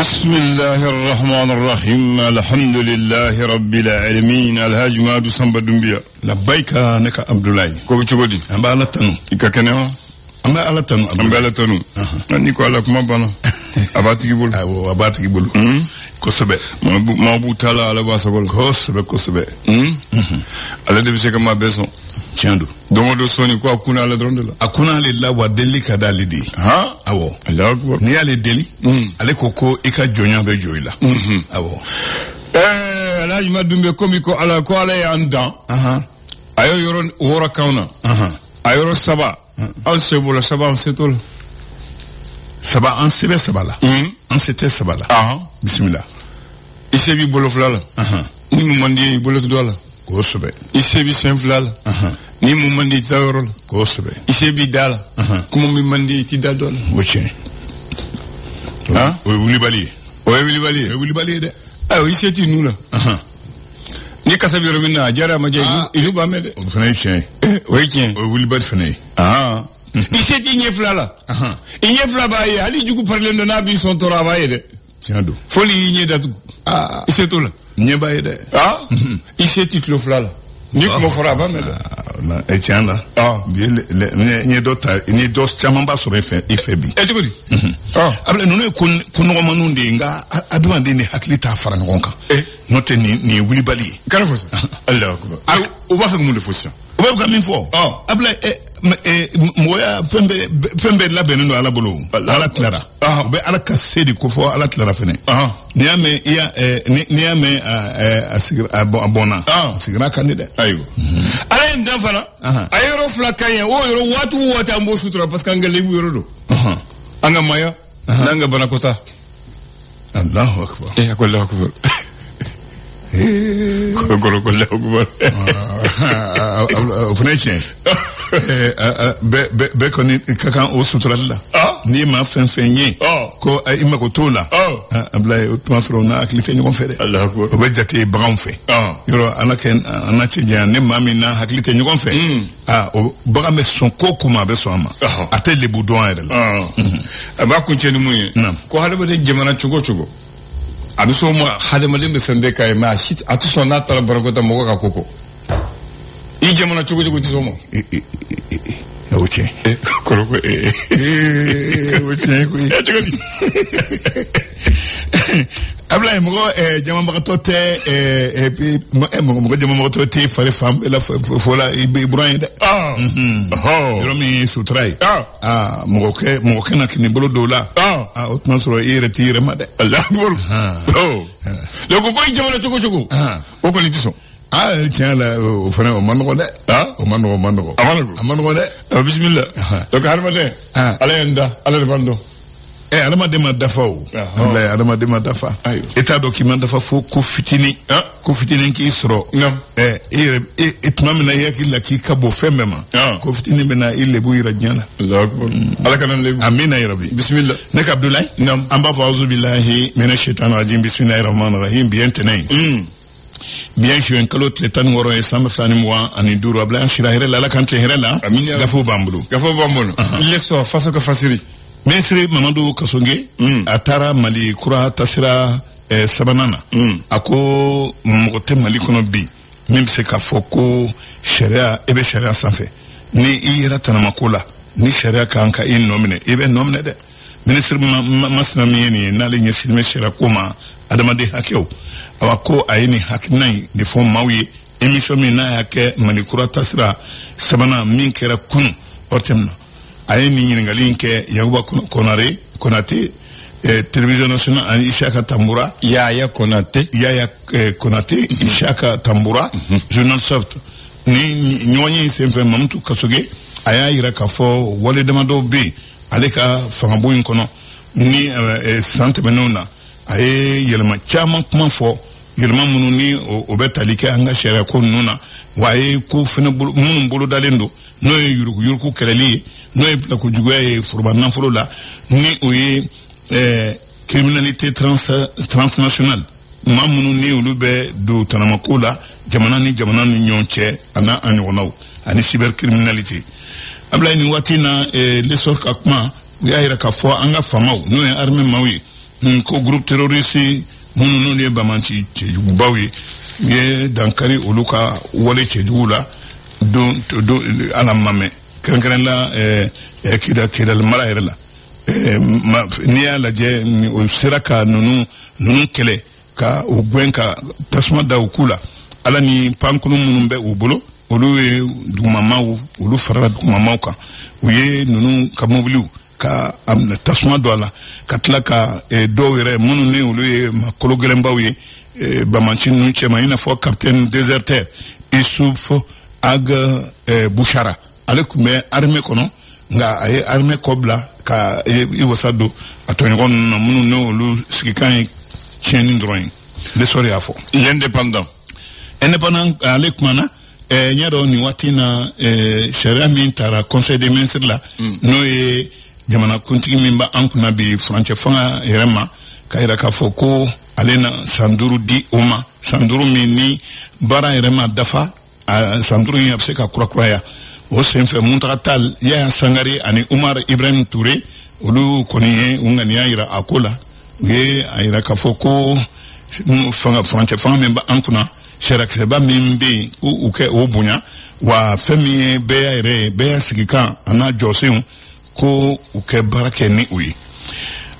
bismillahi rahmani rahim alhamdulillahi rabbil alamin alhaji madu samba dumbiya labbaika naka abdoulaye ko cogodi amba ala tanu ikakenema amba ala tanu nani ko ala kuma bana abatigi bol awo abatigi bol ko sobe mabu tala ala basagol ko sobe ala de biseka ma beson tiendo domodo soni ko akuna ala drondela akuna lillah wa delika dalidi ha awo Allahu akbar ni ale deli ale ko ika jonya be joyila awo alhaji madumbe komiko ala ko ala yanda ayo yoron wora kauna ayoro saba an sebola saba an setol saba an sebe sabala an sete sabala bismillah isebi boloflala ni mu mandi bolof dola ko sobe isebi senflala ni mu mandi tawrol ko sobe isebi dala kuma mi mandi ti dadola woche o wuli bali de ayo iseti nuna ni kasabiro minna jara ma jey ilu ba mede o fane chen o wuli bali fane iseti nyeflala nyefla ba ye ali jugu parle no nabi son tora ba ye de tiando foli nye datu isetola nye ba ye de iseti tloflala ni ko fora ba mede na e tianda bien ni dos chamamba so efe bi e tugudi abla no ko no manunde nga adumande ni haklita fara ngonka note ni wuli bali kana fosa Allahu akbar o ba fa mu de fosa o ba ka min fo abla moya fembe la benino ala bolo ala clara be ala kasedi ko fo ala clara fene ni ame asigra bona asigra kanide ayo ala ndan fana ayoro flakayen o yoro watu ambo sutra parce que ngalebu yoro do anga maya nanga banakota Allahu akbar Allahu akbar Allahu akbar Funechen be koni kakan o sutralla ni ma fenfenye ko ima ko tola ablay o transro na aklite ni kon fede Allahu akbar o be jate bagan fe yoro anaken anache jan ne mami na aklite ni kon fe o baga me son ko kuma be so ama atele budon ere la aba kunche ni muye ko halaba de jamana chugo abiso mo hadama lembe fembe kay ma shit atuso na tara baragota mo ka koko I jamana chugo ti somo oche koroko oche ko abla mo jamama to te mo jamama to te fare fam la fola ibrahim de romi sutrai mo ke na kini bolo dola otman so retire ma de Allah akbar le ko jamana chugo o ko ni tiso tiens là au fond on mando de amano de bismillah donc harmade alayenda ala bando adama dema dafa o adama dema dafa eta document dafa fo ko fitini ki soro itmam na yaki la ki kabo femema ko fitini mena ile bu ira nyana Allahu akbar ala kanan lebu amina ya rabbi bismillah nek abdoulaye amba fa'uzu billahi minash shaitanir rajim bismillahir rahmanir rahim bien tenay bien je un kalot le tan woro e sam fani moi ani duro abla shira herela la kan herela gafo bambulu il so faso ko fasiri Mesri Mamadou Kasonge atara Mali kura tasira sabanana ako mogote Mali kono bi même se ka foko sharia ebe sharia sanfe ni ira tanamakola ni sharia kanka in nomine ebe nomine de ministre masna mieni na le nyesilme sharia koma adamade hakeo awako ayini hakinai ni fo mawi emission mi na yake Mali kura tasira sabana min kera kunu otemna aye ni nyingali nke yaguba konate television nationale an Ishaka Tambura Yaya Konate Ishaka Tambura journal soft ni nyonyi semfe mamtu kasoge aya ira ka fo wale demando be aleka fangabu inkono ni sante benona aye yelma chama kuma fo yelma munu ni obetalike anga shere ko nuna waye ko fene munu bolo dalendo no yuruku keleli no e la ko jugoye furba nan furo la ni oye criminalité transnationale mamunu ni ulube do tanamakola jamana ni nyonche ana anyonaw ani cybercriminalité abla ni watina lesor kakma ya ira ka fo anga famaw no e arme mawi ko groupe terroriste mununu ne bamanci cejugu bawi ye dankari oluka wale cejugu la don ala mame keren la kida mara yɛrɛ la n'i y'a lajɛ o sera ka nunu kɛlɛ ka o gɛn ka tasuma da u ku la ala ni pankulu minnu bɛ u bolo olu ye dugumamaw olu farala dugumamaw kan u ye nunu ka mobiliw ka tasuma don a la ka tila ka dɔw yɛrɛ minnu ni olu ye kolo gɛlɛnbaw ye bamanci ninnu cɛma i n'a fɔ capitaine déserteur Issouf Ag Bouchara ale tun bɛ armée kɔnɔ nka a ye armée kɔ bila ka i wasa don a tɔɲɔgɔn ninnu na minnu ni olu sigikan ye tiɲɛni dɔrɔn ye l'histoire y'a fɔ. L'indépendant ale kumana n y'a dɔn nin waati na sariya min taara conseil des ministres la n'o ye jamanakuntigi min bɛ an kunna bi furancɛ fanga yɛrɛ ma ka yira k'a fɔ ko ale na san 5 di o ma san 5 min ni baara yɛrɛ ma dafa san 5 in a bɛ se ka kurakuraya o senfɛ Muntaka Tall Yaya Sangare ani Umar Ibrahim Touré olu kɔni ye u ŋaniya yira a ko la u ye a yira k'a fɔ ko furancɛ fanga min bɛ an kunna sarakisɛba min bɛ yen ko u kɛ o bonya wa fɛn min ye bɛɛ y'a sigi kan a n'a jɔsenw ko u kɛ baara kɛ ni u ye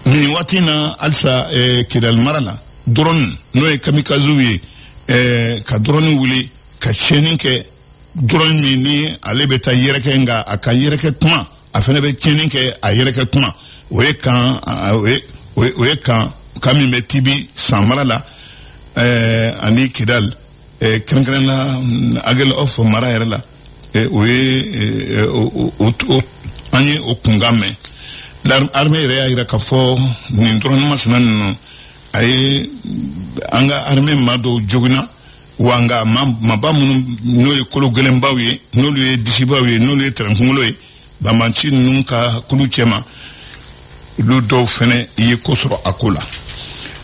nin waati na halisa Kidal mara la drone n'o ye kamikazew ye ka drone wuli ka tiɲɛni kɛ drone min ni ale bɛ taa yɛrɛkɛ nka a ka yɛrɛkɛ tuma a fana bɛ tiɲɛni kɛ a yɛrɛkɛ tuma o ye kan min bɛ Tibi san mara la ani Kidal kɛrɛnkɛrɛn la Agel of mara yɛrɛ la o ye an ye o kunkan mɛn l'armée yɛrɛ y'a yira k'a fɔ nin drone masina ninnu a ye an ka armée maa dɔw joginna wa nka maba minnu n'o ye kolo gɛlɛnbaw ye n'olu ye disibaw ye n'olu ye tɛrɛnkunkolo ye bamanci ninnu ka kulu cɛma olu dɔw fɛnɛ ye ko sɔrɔ a ko la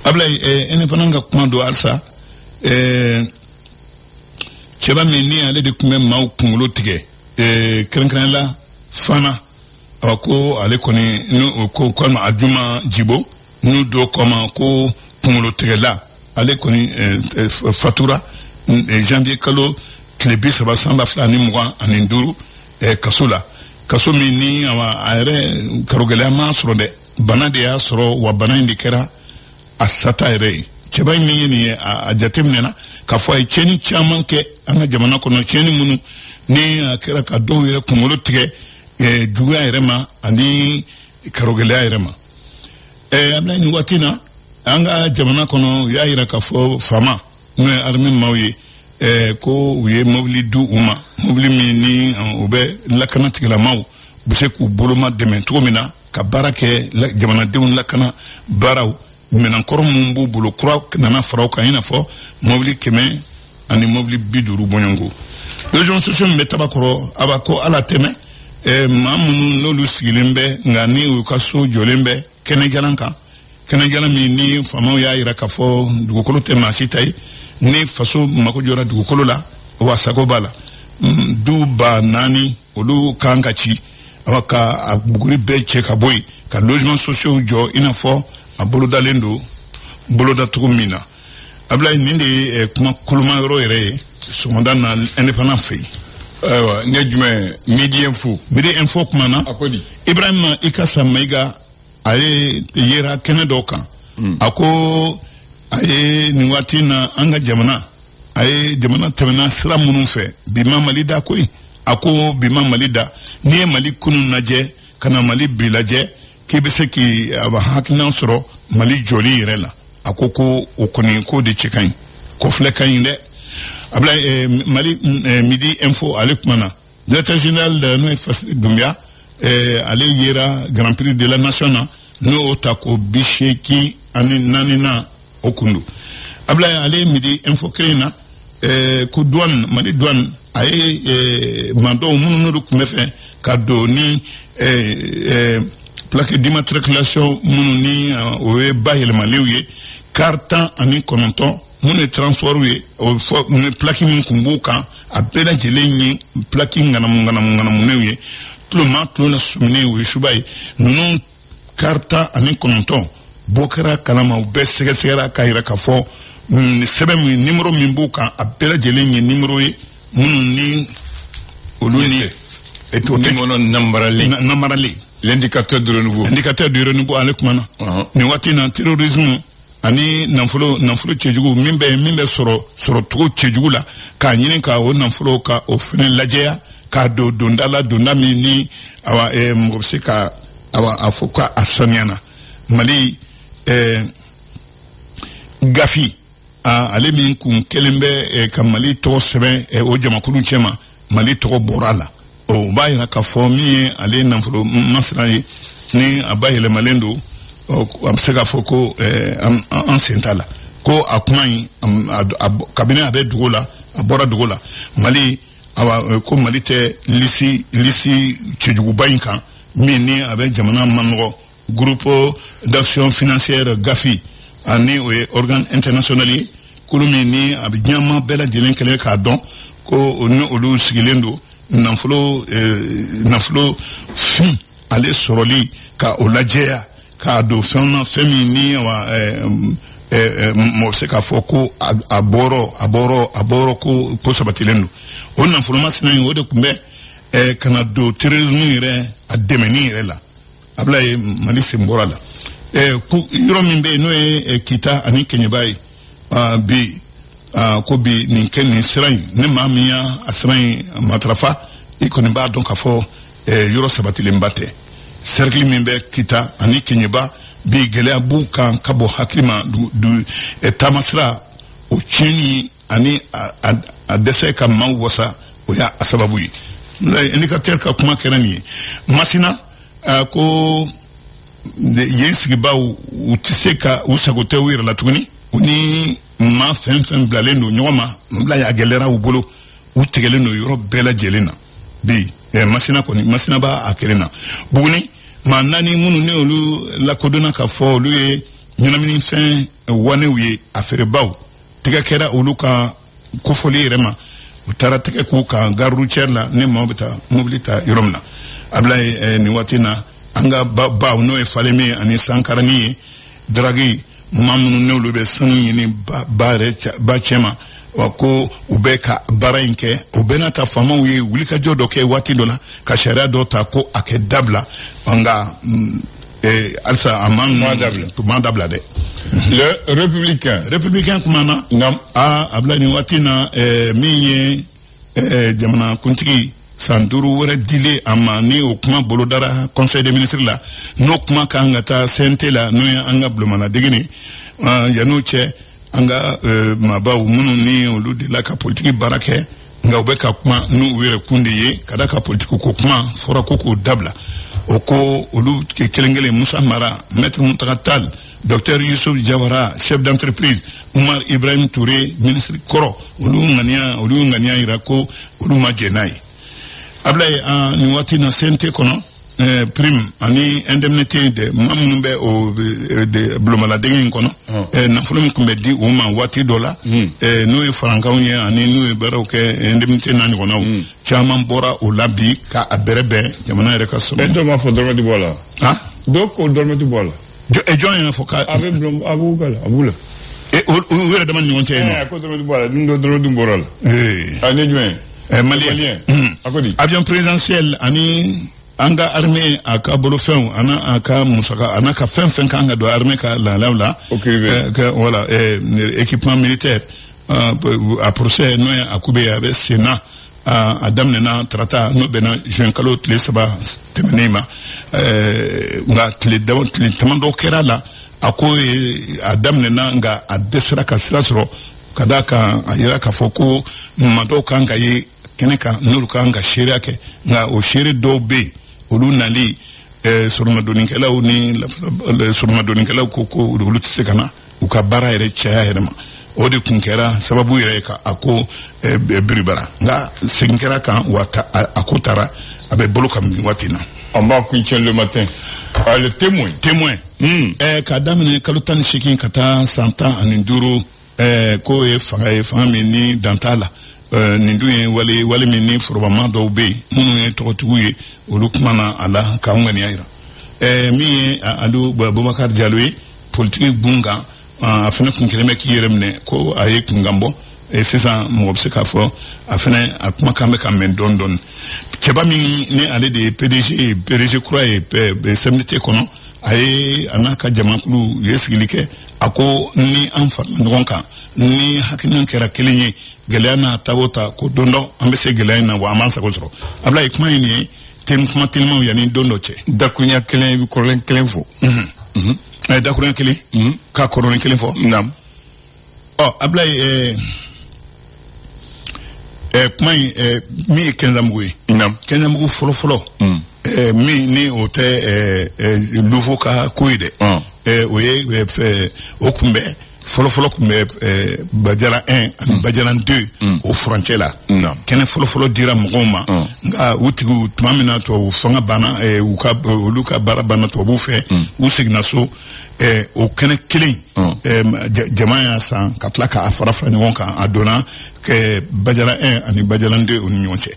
Ablaye ne fana ka kuma don halisa cɛba min ni ale de tun bɛ maaw kunkolo tigɛ kɛrɛnkɛrɛn la Fana ko ale kɔni n'o ko kɔma Adjuma Djibo n'u dɔw kɔma ko kunkolo tigɛla ale kɔni fatura janvier kalo tile 322 kaso la kaso min ni a yɛrɛ karogɛlɛya ma sɔrɔ dɛ bana de y'a sɔrɔ wa bana in de kɛra a sata yɛrɛ ye cɛba in min ye nin ye a jateminɛna k'a fɔ a ye tiɲɛni caman kɛ an ka jamana kɔnɔ tiɲɛni minnu ni a kɛra ka dɔw yɛrɛ kunkolo tigɛ juguya yɛrɛ ma ani karogɛlɛya yɛrɛ ma Ablaye nin waati na an ka jamana kɔnɔ u y'a yira k'a fɔ faama n'o ye armée maaw ye ko u ye mobili di u ma mobili min ni u bɛ lakana tigilamaw u bɛ se k'u boloma dɛmɛ cogo min na ka baara kɛ jamanadenw lakana baaraw minɛnkɔrɔ minnu b'u bolo kura nana fara u kan i n'a fɔ mobili 100 ani mobili 50 bɔɲɔngo région sociale min bɛ Tabakɔrɔ a b'a ko ala tɛmɛ maa minnu n'olu sigilen bɛ nka ni u ka so jɔlen bɛ kɛnɛjalan kan kɛnɛjalan min ni faamaw y'a yira k'a fɔ dugukolo tɛ maa si ta ye ni faso mako jɔra dugukolo la wa sago b'a la du 4,000 olu kan ka ci ka a buguri bɛɛ cɛ ka bɔ yen ka logement sociaux jɔ i n'a fɔ a bolodalen don bolodacogo min na Ablaye nin de ye kuma koloma yɔrɔ yɛrɛ ye sɔgɔmada na indépendant fɛ yen ayiwa ne jumɛn Midi Info kuma na Ibrahima Ikasa Mayiga a ye yera kɛnɛ dɔw kan a ko a ye nin waati na an ka jamana a ye jamana tɛmɛna sira minnu fɛ bi ma Mali da koyi a ko bi ma Mali da n'i ye Mali kunun lajɛ ka na Mali bi lajɛ k'i bɛ se k'i hakilina sɔrɔ Mali jɔli yɛrɛ la a ko o kɔni ko de cɛ ka ɲi ko filɛ ka ɲi dɛ Ablaye Mali Midi Info ale kumana directeur général n'o ye Fasili Doumbia ale yera Grand Prix de la Nation na n'o ta ko 84 na o kundu Ablaye ale Midi Info kelen na ko douane Mali douane a ye mandɔw minnu n'olu tun bɛ fɛ ka don ni plaque d'immatriculation minnu ni o ye bayɛlɛmalenw ye carte 19 minnu ye transport ye o fɔ ni plaque min kun b'u kan a bɛɛ lajɛlen ye plaque ŋanamunenw ye tulo la suminen o ye suba ye ninnu carte 19 bokara kalama u bɛɛ sɛgɛsɛgɛra k'a yira k'a fɔ sɛbɛn min numéro min b'u kan a bɛɛ lajɛlen ye numéro ye minnu ni olu ni numéro namaralen l'indicateur de renouveau ale kuma na nin waati na terrorisme ani nafolo cɛjugu min bɛ sɔrɔ cogo cɛjugu la k'a ɲini ka o nafolo ka o fɛnɛ lajɛya k'a don donda min ni awa mɔgɔ bɛ se ka a fɔ ka a saniyana Mali gafi ale min kun kelen bɛ ka Mali tɔgɔ sɛbɛn o jamakulu cɛma Mali tɔgɔ bɔra la o b'a yira k'a fɔ min ye ale nafolo masina ye ni a ba yɛlɛmalen don a bɛ se k'a fɔ ko an sen t'a la ko a kuma in kabini a bɛ dugu la a bɔra dugu la Mali ko Mali tɛ lisi cɛjuguba in kan min ni a bɛ jamana manɔgɔ groupe d'action financière GAFI ani o ye organe international ye kulu min ni a bɛ diɲɛma bɛɛ lajɛlen kɛlɛ k'a dɔn ko ni olu sigilen don nafolo fin ale sɔrɔli ka o lajɛya k'a don fɛn na fɛn min ni mɔgɔ se k'a fɔ ko a bɔrɔ ko sabatilen don o nafolo masina in o de tun bɛ kana don terrorisme yɛrɛ a dɛmɛni yɛrɛ la a bila ye Mali sen bɔra la yɔrɔ min bɛ yen n'o ye Kita ani Keɲeba ye bi ko bi nin kɛ nin sira in ne maa min y'a sira in matarafa i kɔni b'a dɔn k'a fɔ yɔrɔ sabatilenba tɛ cercle min bɛ Kita ani Keɲeba bi gɛlɛya b'u kan ka bɔ hakili ma taamasira o tiɲɛni ani a dɛsɛ ka maaw wasa o y'a sababu ye indicateur ka kuma kɛra nin ye Masina ko yen sigibaw u tɛ se ka u sago tɛ u yɛrɛ la tuguni u ni maa fɛn bilalen don ɲɔgɔn ma bila y'a gɛlɛyara u bolo u tigɛlen don yɔrɔ bɛɛ lajɛlen na bi Masina b'a kelen na Buguni maa 4 minnu ne olu lakodɔnna k'a fɔ olu ye ɲɛnaminifɛn wanew ye a feerebaw tɛgɛ kɛra olu ka kofɔli yɛrɛ ma u taara tɛgɛ k'u kan gare routière la ne maaw bɛ taa mobili ta yɔrɔ min na a bila nin waati na an ka baw n'o ye Falemi ani Sankarani ye Draghi maa minnu n'olu bɛ sanu ɲini ba cɛ ma wa ko u bɛ ka baara in kɛ u bɛɛ n'a ta faamaw ye wulikajɔ dɔ kɛ waati dɔ la ka sariya dɔ ta ko a kɛ dabila nka halisa a ma dabila dɛ. Le républicain kuma na a bila nin waati na min ye jamana kuntigi san 5 wɛrɛ dilen a ma ni o kuma bolodara conseil des ministres la n'o kuma kan ka taa CNT la n'o ye an ka bulomanadege ni yan'o cɛ an ka maabaw minnu ni olu de la ka politiki baara kɛ nka u bɛ ka kuma n'u yɛrɛ kun de ye ka da ka politiki ko kuma fɔra ko k'o dabila o ko olu kelen Musa Mara maître Muntaka Tall Dr Yusuf Jawara chef d'entreprise Umar Ibrahim Touré ministre kɔrɔ olu ŋaniya yira ko olu ma jɛ n'a ye ablaye ni waati na CNT kɔnɔ prime ani indemnité de maa minnu bɛ o de bulomaladege in kɔnɔ nafolo min tun bɛ di o ma waati dɔ la n'o ye farankanw ye ani n'o ye baaraw kɛ indemnité n'a ɲɔgɔnnaw caman bɔra o la bi k'a bɛrɛ bɛn jamana yɛrɛ ka sɔrɔ. dɔw b'a fɔ dɔrɔmɛ ti bɔ a la. dɔw ko dɔrɔmɛ ti bɔ a la. jɔn y'a fɔ k'a. a b'u la. u yɛrɛ dama ni ɲɔgɔn cɛ yen nɔ. ko dɔrɔmɛ ti bɔ a la ni dɔrɔmɛ ti bɔra la. ne jumɛn. Malien. Avion présidentiel ani an ka armée a ka bolofɛnw ana a ka musaka ana ka fɛn kan ka don armée ka laalaw la voilà équipement militaire a procès n'o ye a kube a bɛ senna a daminɛna tarata n'o bɛnna juin kalo tile 3 tɛmɛnen ma nka tile caman dɔ kɛra la a ko a daminɛna nka a dɛsɛra ka sira sɔrɔ ka d'a kan a yira k'a fɔ ko maa dɔw kan ka ye kɛnɛ kan n'olu kan ka seereya kɛ nka o seere dɔw bɛ yen olu nali sɔrɔmadonnikɛlaw ni sɔrɔmadonnikɛlaw ko olu tɛ se ka na u ka baara yɛrɛ caya yɛrɛ ma o de kun kɛra sababu yɛrɛ ye ka a ko biribara nka segin kɛra kan wa a ko taara a bɛ bolo ka min waati na. On b'a kuncɛ le matin. Le témoin. K'a daminɛ kalo 18 ka taa san 15 k'o ye fanga min ni dan t'a la. Nin dun ye wale min ni forobama dɔw bɛ yen minnu ye tɔgɔtigiw ye olu kumana a la k'anw ŋaniya jira min ye Alo Boubacar Diallo ye politique bunga afana kun keleme ki yeremne ko aye kungambo et c'est ça mo obseka fo afana akuma kambe kamen don keba mi ne ale de PDG croix et semnité kono aye anaka jamakulu yesigilike ako ni anfa ngonka ni hakinan kera kelenye gelana tabota ko dondo ambese gelana wa amansa ko soro abla ikma ni kuma tellement yani dondo che dakunya kelen bi korlen kelen fo dakunya kelen ka korlen kelen fo nam abla kuma mi kenzamugui nam kenzamugu folo mi ni ote luvo ka kuide oye okumbe folo kumbe bajala 1 and bajala 2 au frontière là kene folo dira mugoma nga utigu tumamina to fanga bana uka luka barabana to bufe usignaso au kene killing jamaa san katlaka afara ni wonka adona ke bajala 1 and bajala 2 uninyonche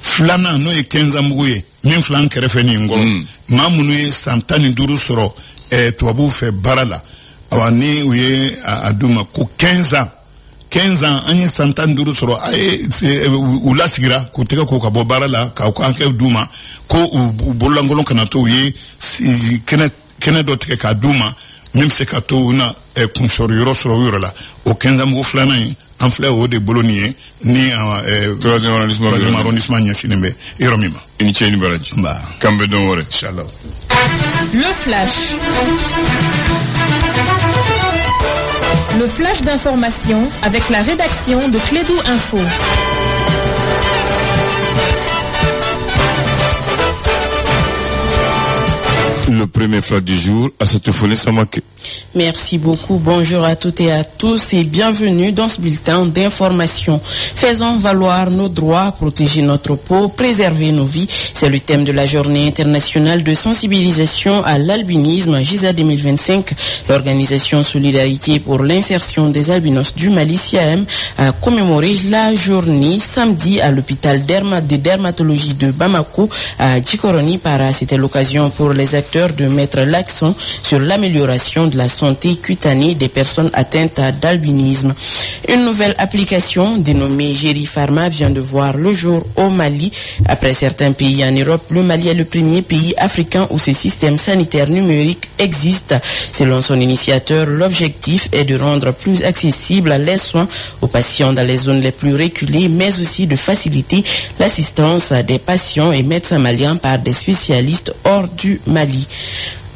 flana no e kenza muguye min flan kerefe ni ngolo mamunu e santani duru soro to bufe barala awani uye aduma ko 15 ans anyi santan duru soro ay ula sigira ko tega ko ka bo barala ka ko anke duma ko bolangolo kana to uye kene do tega ka duma même se ka to una konsor yoro soro yoro la o 15 ans mo flana en fleur o de bolonier ni troisième arrondissement nyasineme yoromima ini cheni baraji ba kambe don wore inchallah. Le flash. Le flash d'information avec la rédaction de Clédou Info. Le premier flash du jour à cette folie sans manquer. Merci beaucoup. Bonjour à toutes et à tous et bienvenue dans ce bulletin d'information. Faisons valoir nos droits, protéger notre peau, préserver nos vies. C'est le thème de la journée internationale de sensibilisation à l'albinisme, GISA 2025. L'organisation Solidarité pour l'insertion des albinos du Mali, CIAM, a commémoré la journée samedi à l'hôpital de dermatologie de Bamako à Djikoroni Para. C'était l'occasion pour les acteurs de mettre l'accent sur l'amélioration de la santé cutanée des personnes atteintes d'albinisme. Une nouvelle application dénommée Géri Pharma vient de voir le jour au Mali. Après certains pays en Europe, le Mali est le premier pays africain où ce système sanitaire numérique existe. Selon son initiateur, l'objectif est de rendre plus accessibles les soins aux patients dans les zones les plus reculées, mais aussi de faciliter l'assistance des patients et médecins maliens par des spécialistes hors du Mali.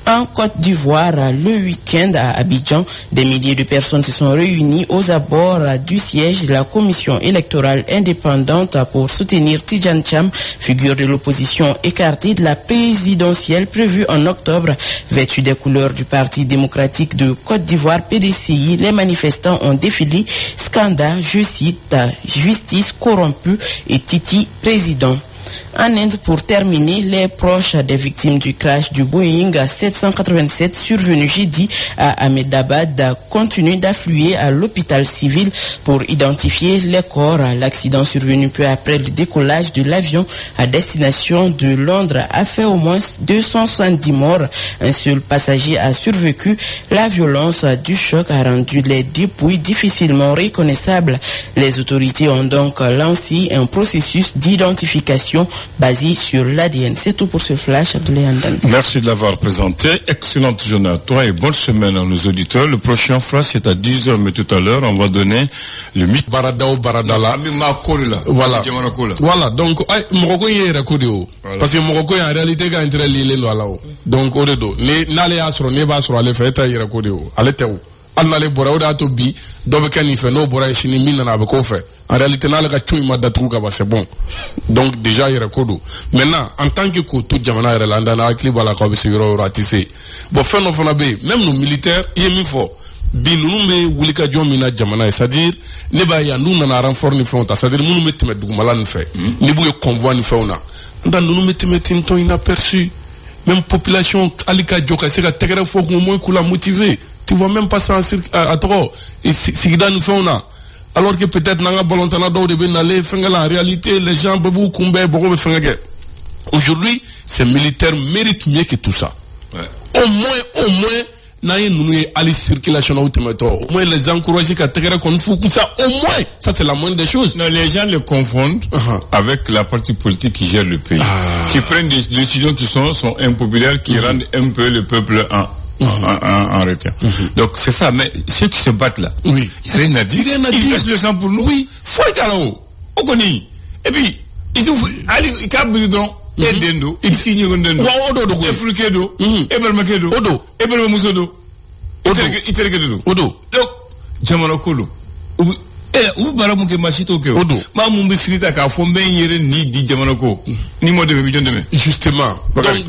En Côte d'Ivoire, le week-end à Abidjan, des milliers de personnes se sont réunies aux abords du siège de la commission électorale indépendante pour soutenir Tidjane Cham, figure de l'opposition écartée de la présidentielle prévue en octobre. Vêtus des couleurs du Parti démocratique de Côte d'Ivoire, PDCI, les manifestants ont défilé, scandant, je cite, justice corrompue et Titi président. En Inde, pour terminer, les proches des victimes du crash du Boeing 787 survenu jeudi à Ahmedabad continuent d'affluer à l'hôpital civil pour identifier les corps. L'accident survenu peu après le décollage de l'avion à destination de Londres a fait au moins 270 morts. Un seul passager a survécu. La violence du choc a rendu les dépouilles difficilement reconnaissables. Les autorités ont donc lancé un processus d'identification basé sur l'ADN. C'est tout pour ce flash, Abdoulaye Andan. Merci de l'avoir présenté. Excellente journée à toi et bonne semaine à nos auditeurs. Le prochain flash est à 10h, mais tout à l'heure, on va donner le mythe. Baradao Baradala. Voilà. Voilà. Donc, Moroko y est raccordé. Parce que Moroko en réalité, quand il est l'île, donc, au redo. N'allez à sur, n'est pas sur, allez faire, il est raccordé. Allez, théo. Allez, bora, ou d'ato bi, dobe kan il fait, no, bora, chini, mine, n'a pas fait. En réalité, n'a pas chou, il m'a datrou, c'est bon. Donc, déjà, il est raccordé. Maintenant, en tant que tout Jamana, il est là, dans la clip, à la cobe, c'est ratissé. Bon, fait, non, même nos militaires, il est mis fort. Bi nous me wulika jom mina jamana c'est-à-dire ne ba ya nous na renfort ni fonta c'est-à-dire nous mettre dugumala ni fait ni bu convoi ni fauna ndan nous mettre ton inaperçu même population alika joka c'est ka tegere faut au moins kula motiver tu vois même pas ça à trop et sigida ni fauna alors que peut-être nanga bolontana do de ben aller fengala en réalité les gens bebu kumbe boko be fengage aujourd'hui ces militaires méritent mieux que tout ça au moins n'a ye nunu ye ali circulation au tɛmɛtɔ au moins les encourager ka tɛgɛrɛ kɔni fu comme ça au moins ça c'est la moindre des choses. Non, les gens le confondent avec la partie politique qui gère le pays, qui prennent des décisions qui sont impopulaires, qui rendent un peu le peuple en retard. Donc c'est ça, mais ceux qui se battent là, oui, il n'y a rien à dire, ils versent le sang pour nous, oui, faut être là-haut, on connaît, et puis ils ont allez, ils capent le don. Et dendo, il signe un dendo. Et fruquedo, et belmakedo, et belmamusodo, et terkedo. Donc, jamano kolo. Ou baramuke machito ke. Ma mumbi finita ka fombe yere ni di jamano ko. Ni mo de million de. Justement.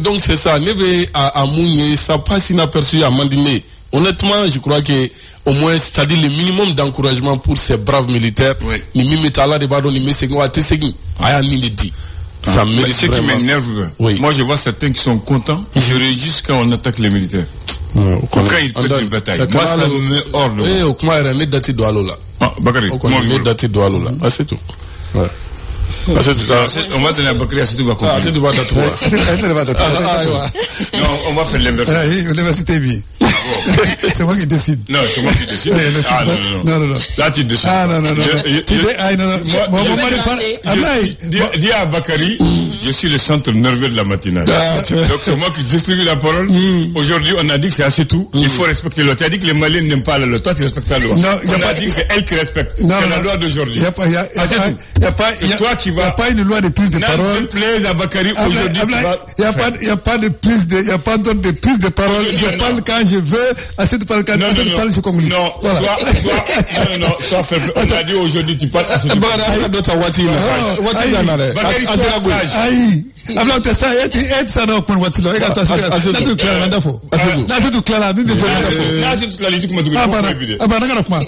Donc c'est ça. Nebe à Mounié, ça passe inaperçu à Mandine. Honnêtement, je crois que au moins, c'est-à-dire le minimum d'encouragement pour ces braves militaires. Ni mimetala de bado ni mesegno a tesegni. Aya ni le dit. Ça mérite ce qui m'énerve, moi je vois certains qui sont contents, ils se réjouissent quand on attaque les militaires. Quand ils perdent une bataille. Moi ça me met hors de moi. Au Khmer, on est daté de Alola. Ah, Bakary, on est daté de Alola. Ah, c'est tout. Ouais. On va donner à Bakary, c'est tout va comprendre. C'est tout va tatouer. Non, on va faire l'inverse. L'université bien. C'est moi qui décide. Non, c'est moi qui décide. Ah non. Là tu décides. Ah non. Dis à Bakary, je suis le centre nerveux de la matinale. Donc c'est moi qui distribue la parole. Aujourd'hui, on a dit que c'est assez tout. Il faut respecter la loi. Tu as dit que les Maliens n'aiment pas la loi. Toi, tu respectes la loi. On a dit que c'est elle qui respecte. C'est la loi d'aujourd'hui. Il n'y a pas une loi de prise de parole. S'il te plaît, à Bakary, aujourd'hui. Il n'y a pas de prise de parole. Je parle quand je veux. Assez de parler quand je parle, je conclue. Non, sois faible. On a dit aujourd'hui, tu parles assez de parole. Abla tesa et sana okun watilo e gata na tu klara ndafo na tu klara bi beto ndafo na tu klara litu kuma dugu abana ngana kuma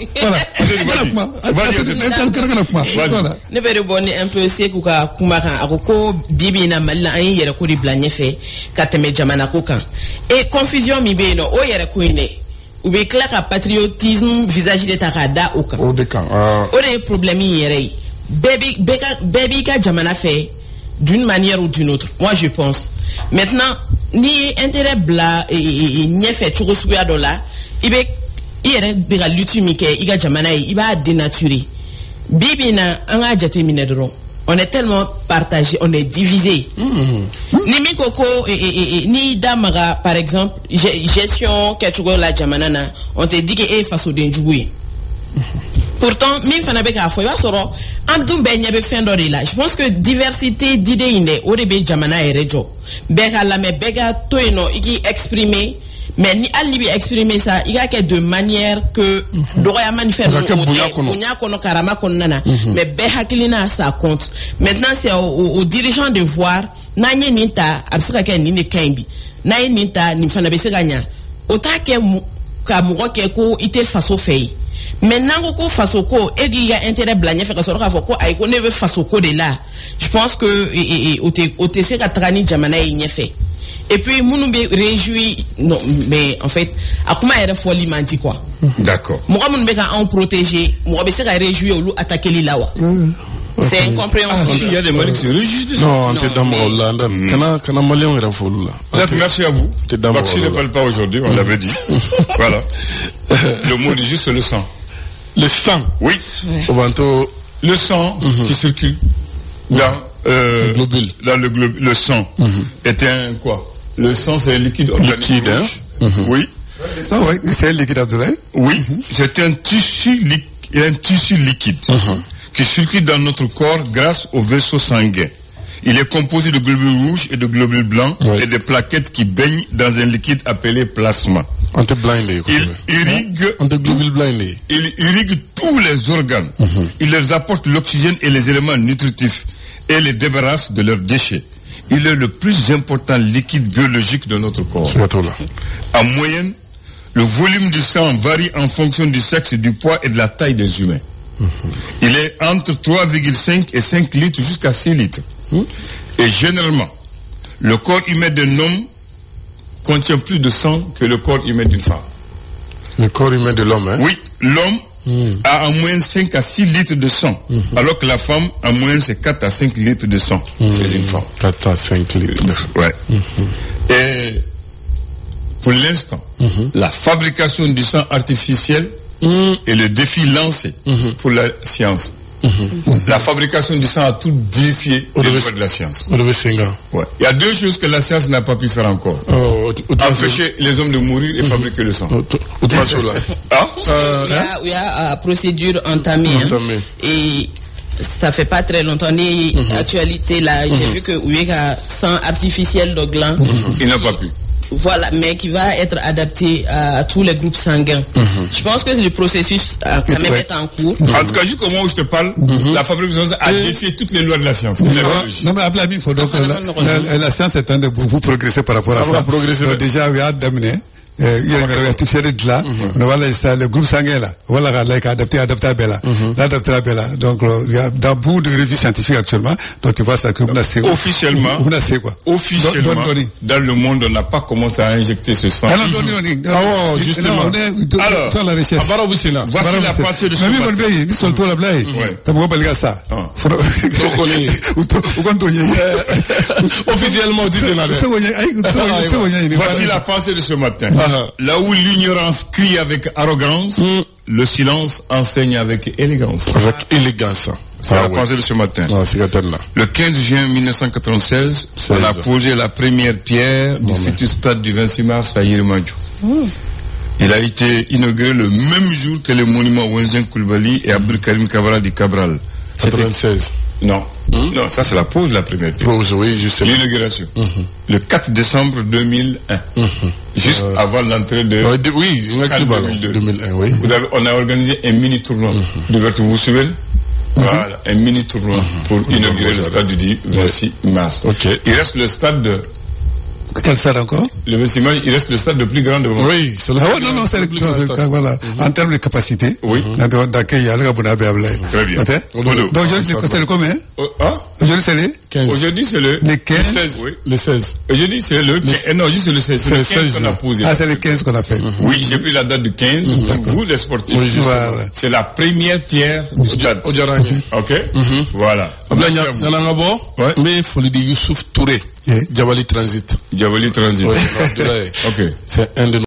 voilà ne bere boni un peu c'est kuka kuma kan akoko bibi na malila an yere ko di blanye fe ka teme jamana ko kan et confusion mi be no o yere ko ine ou be clair à patriotisme visage de takada o kan o de kan o de problème yere baby ka jamana fe d'une manière ou d'une autre, moi je pense. Maintenant, ni intérêt bla et n'y fait toujours souya dola, il va l'utimike, il va jamana, il va dénaturer. Bibi na anga jate minedron. On est tellement partagé, on est divisé. Ni mi koko ni damaga par exemple, gestion quelque la jamana na, on te dit que est face au denjoué. Pourtant, min fana be ka fo ba soro am dum be nyabe fendo de là. Je pense que diversité d'idées inde o de be jamana e rejo. Be ka la me be ga to eno iki exprimer mais ni ali bi exprimer ça, il y a que de manière que doya manifeste bunya kono karama konnana mais be hakilina ça compte. Maintenant c'est aux dirigeants de voir nanye ninta absika ke ni ne kaimbi. Nanye ninta ni fana be se gagna. Otake ka mugo ke ko ite faso fei. Maintenant ko fasoko et il y a intérêt blagner fait que ça ko ay ko ne veut fasoko de là. Je pense que OTC ka trani jamana y fait. Et puis munu be réjoui non mais en fait akuma era folie menti quoi. D'accord. Moi munu be ka en protéger, moi be se ka réjouir ou attaquer les lawa. C'est incompréhensible. Il y a des Maliens qui se réjouissent. Non, t'es dans Hollande. Kana Malien era folie là. Merci à vous. Baxi ne parle pas aujourd'hui, on l'avait dit. Voilà. Le mot dit juste le sang. Le sang. Oui. Le sang qui circule dans le globule. Le sang est un quoi? Le sang, c'est un liquide organique. Liquide, hein? Oui. Le sang, oui, c'est un liquide abdoulaye. Oui, c'est un tissu liquide qui circule dans notre corps grâce aux vaisseaux sanguins. Il est composé de globules rouges et de globules blancs et de plaquettes qui baignent dans un liquide appelé plasma. Il irrigue tous les organes. Il leur apporte l'oxygène et les éléments nutritifs et les débarrasse de leurs déchets. Il est le plus important liquide biologique de notre corps. En moyenne, le volume du sang varie en fonction du sexe, du poids et de la taille des humains. Il est entre 3,5 et 5 litres jusqu'à 6 litres. Et généralement, le corps humain d'un homme contient plus de sang que le corps humain d'une femme. Le corps humain de l'homme, hein? Oui, l'homme a en moyenne 5 à 6 litres de sang, alors que la femme, en moyenne, c'est 4 à 5 litres de sang chez une femme. 4 à 5 litres. Ouais. Et pour l'instant, la fabrication du sang artificiel est le défi lancé pour la science. La fabrication du sang a tout défié au niveau de la science. Ouais. Il y a 2 choses que la science n'a pas pu faire encore. Empêcher les hommes de mourir et fabriquer le sang. Il y a procédure entamée. Et ça fait pas très longtemps. Actualité là, j'ai vu que Ouéga sang artificiel de gland. Il n'a pas pu. Voilà, mais qui va être adapté à tous les groupes sanguins. Je pense que le processus quand même est en cours. En tout cas, juste au moment où je te parle, la fabrication a défié toutes les lois de la science. Non, mais Ablami, il faut donc la science est en train de vous progresser par rapport à ça. Donc, déjà, il y a d'amener. Il y a une artificielle de là, voilà, le groupe sanguin là, voilà, adapté à Bella, donc, il y a dans beaucoup de revues scientifiques actuellement, donc tu vois ça que officiellement, dans le monde, on n'a pas commencé à injecter ce sang. Justement. Alors, sur la recherche. Voici la pensée de ce officiellement, voici la pensée de ce matin. Là où l'ignorance crie avec arrogance, le silence enseigne avec élégance. C'est la pensée de ce matin. Le 15 juin 1996, on a posé la première pierre du futur stade du 26 mars à Yirimadjou. Il a été inauguré le même jour que le monument Wenzen Koulibaly et Abdel Karim Cabral du Cabral. 96. Non. Non, ça c'est la pose de la première pierre. L'inauguration. Le 4 décembre 2001. Juste avant l'entrée de... Oui, 2001, oui. On a organisé un mini-tournoi. Vous vous souvenez? Voilà, un mini-tournoi pour inaugurer le stade du 26 mars. Il reste le stade de... Quel stade encore? Le 26 mars, il reste le stade le plus grand de Bamako. Oui, c'est le c'est le plus grand. Voilà. En termes de capacité, d'accueil, il y a le Gabounabe Ablay. Très bien. Donc aujourd'hui, c'est le combien? Aujourd'hui, c'est les 15. Aujourd'hui, c'est le 15. Le 16. Aujourd'hui, c'est le 15. Non, juste le 16. C'est le 15 qu'on a posé. C'est le 15 qu'on a fait. Oui, j'ai pris la date du 15. Vous, les sportifs. C'est la première pierre du stade. Ok? Voilà. Mais faut le dire Youssouf Touré. Djabali Transit. Ok. C'est un de